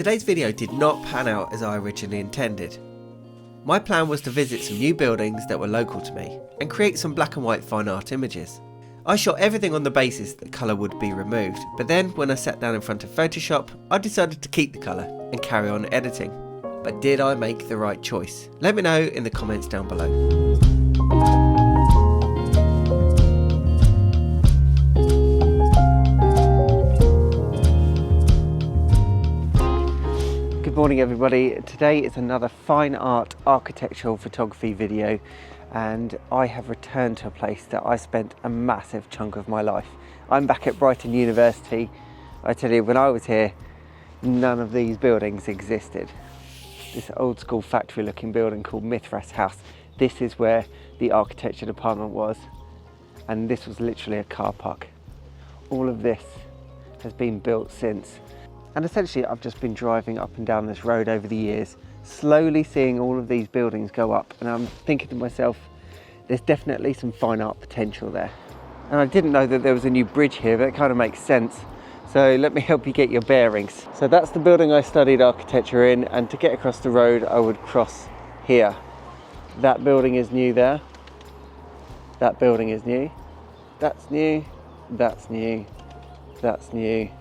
Today's video did not pan out as I originally intended. My plan was to visit some new buildings that were local to me and create some black and white fine art images. I shot everything on the basis that colour would be removed, but then when I sat down in front of Photoshop, I decided to keep the colour and carry on editing. But did I make the right choice? Let me know in the comments down below. Good morning everybody. Today is another fine art architectural photography video, and I have returned to a place that I spent a massive chunk of my life. I'm back at Brighton University. I tell you, when I was here, none of these buildings existed. This old school factory looking building called Mithras House. This is where the architecture department was, and this was literally a car park. All of this has been built since. And essentially I've just been driving up and down this road over the years, slowly seeing all of these buildings go up, and I'm thinking to myself, there's definitely some fine art potential there. And I didn't know that there was a new bridge here, but it kind of makes sense. So let me help you get your bearings. So that's the building I studied architecture in, and to get across the road I would cross here. That building is new there. That building is new. That's new. That's new. That's new.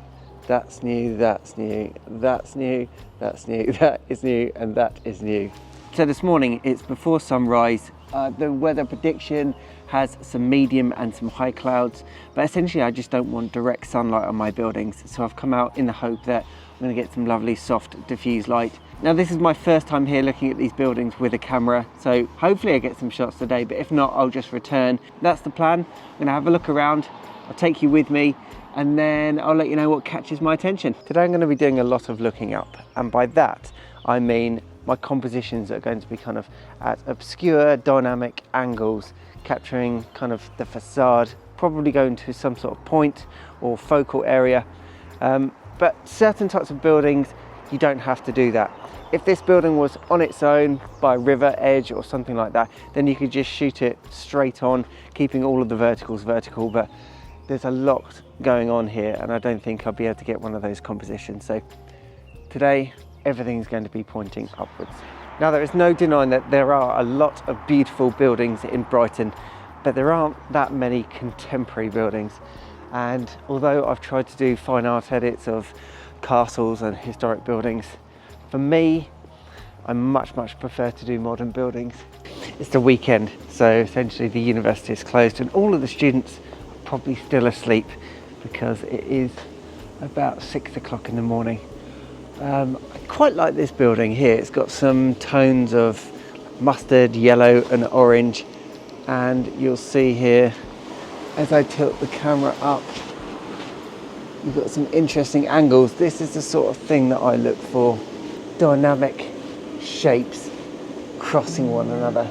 That's new, that's new, that's new, that's new, that is new, and that is new. So this morning, it's before sunrise. The weather prediction has some medium and some high clouds, but essentially I just don't want direct sunlight on my buildings. So I've come out in the hope that I'm gonna get some lovely soft diffuse light. Now this is my first time here looking at these buildings with a camera, so hopefully I get some shots today, but if not, I'll just return. That's the plan. I'm gonna have a look around, I'll take you with me, and then I'll let you know what catches my attention. Today I'm going to be doing a lot of looking up, and by that I mean my compositions are going to be kind of at obscure dynamic angles, capturing kind of the facade, probably going to some sort of point or focal area, but certain types of buildings you don't have to do that. If this building was on its own by a river edge or something like that, then you could just shoot it straight on, keeping all of the verticals vertical, but there's a lot going on here and I don't think I'll be able to get one of those compositions. So today everything's going to be pointing upwards. Now there is no denying that there are a lot of beautiful buildings in Brighton, but there aren't that many contemporary buildings. And although I've tried to do fine art edits of castles and historic buildings, for me I much prefer to do modern buildings. It's the weekend, so essentially the university is closed and all of the students probably still asleep because it is about 6 o'clock in the morning. I quite like this building here. It's got some tones of mustard, yellow and orange, and you'll see here as I tilt the camera up, you've got some interesting angles. This is the sort of thing that I look for, dynamic shapes crossing one another.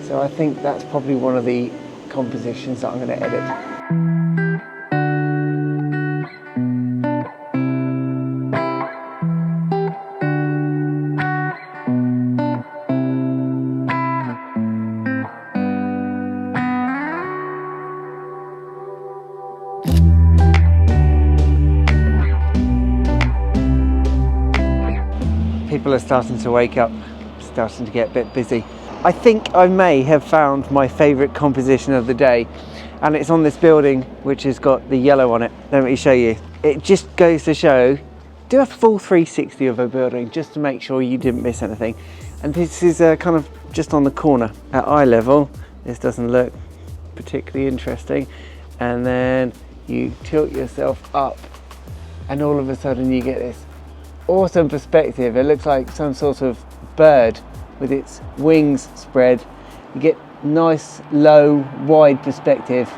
So I think that's probably one of the compositions that I'm going to edit. People are starting to wake up, starting to get a bit busy. I think I may have found my favourite composition of the day, and it's on this building which has got the yellow on it. Let me show you. It just goes to show, do a full 360 of a building just to make sure you didn't miss anything. And this is kind of just on the corner. At eye level, this doesn't look particularly interesting. And then you tilt yourself up and all of a sudden you get this awesome perspective. It looks like some sort of bird with its wings spread. You get nice, low, wide perspective.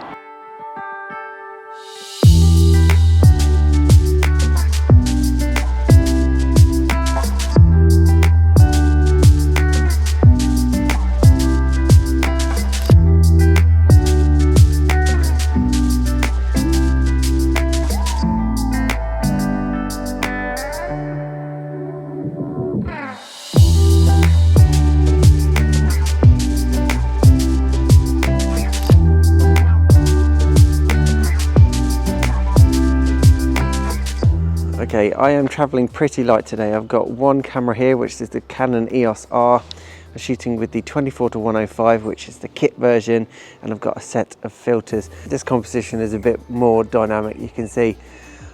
Okay, I am travelling pretty light today. I've got one camera here, which is the Canon EOS R. I'm shooting with the 24-105, which is the kit version, and I've got a set of filters. This composition is a bit more dynamic. You can see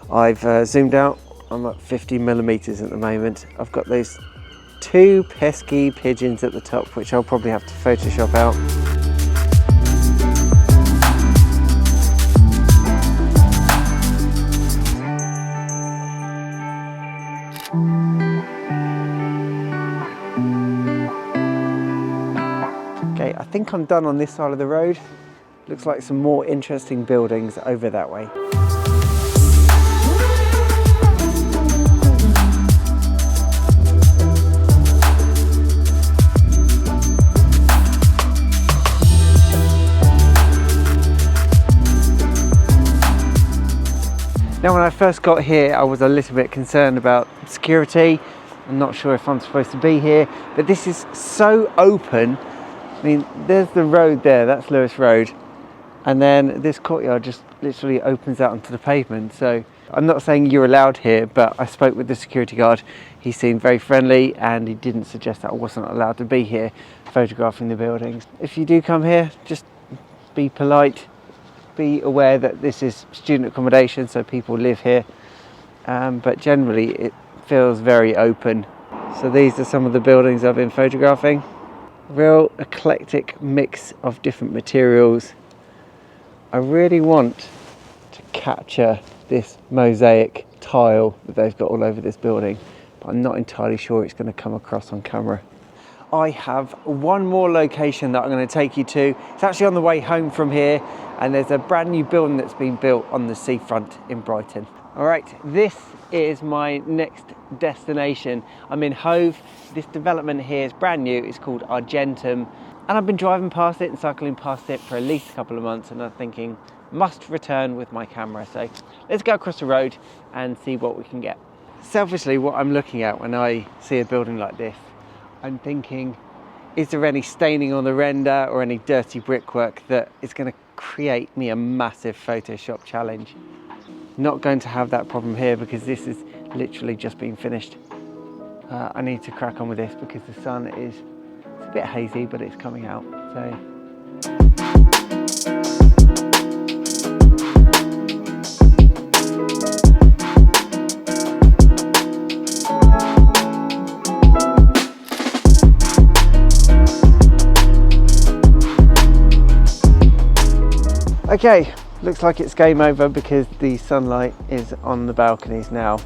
I've zoomed out. I'm at 50mm at the moment. I've got those two pesky pigeons at the top, which I'll probably have to Photoshop out. Okay, I think I'm done on this side of the road. Looks like some more interesting buildings over that way. Now, when I first got here, I was a little bit concerned about security. I'm not sure if I'm supposed to be here, but this is so open. I mean, there's the road there, that's Lewis Road. And then this courtyard just literally opens out onto the pavement. So I'm not saying you're allowed here, but I spoke with the security guard. He seemed very friendly and he didn't suggest that I wasn't allowed to be here photographing the buildings. If you do come here, just be polite. Be aware that this is student accommodation, so people live here. But generally it feels very open. So these are some of the buildings I've been photographing. Real eclectic mix of different materials. I really want to capture this mosaic tile that they've got all over this building, but I'm not entirely sure it's going to come across on camera. I have one more location that I'm going to take you to. It's actually on the way home from here, and there's a brand new building that's been built on the seafront in Brighton. All right, this is my next destination. I'm in Hove. This development here is brand new. It's called Argentum, and I've been driving past it and cycling past it for at least a couple of months, and I'm thinking, must return with my camera. So let's go across the road and see what we can get. Selfishly, what I'm looking at when I see a building like this, I'm thinking, is there any staining on the render or any dirty brickwork that is going to create me a massive Photoshop challenge? Not going to have that problem here because this is literally just been finished. I need to crack on with this because the sun is, it's a bit hazy, but it's coming out. So. Okay, looks like it's game over because the sunlight is on the balconies now.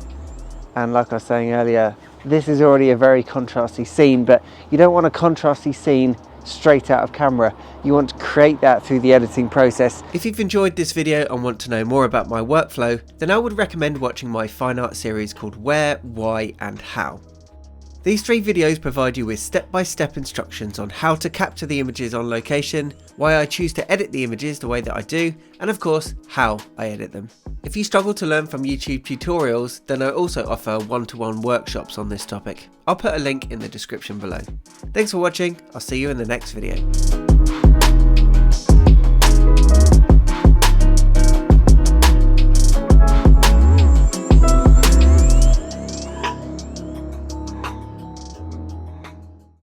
And like I was saying earlier, this is already a very contrasty scene, but you don't want a contrasty scene straight out of camera. You want to create that through the editing process. If you've enjoyed this video and want to know more about my workflow, then I would recommend watching my fine art series called Where, Why and How. These 3 videos provide you with step-by-step instructions on how to capture the images on location, why I choose to edit the images the way that I do, and of course, how I edit them. If you struggle to learn from YouTube tutorials, then I also offer one-to-one workshops on this topic. I'll put a link in the description below. Thanks for watching, I'll see you in the next video.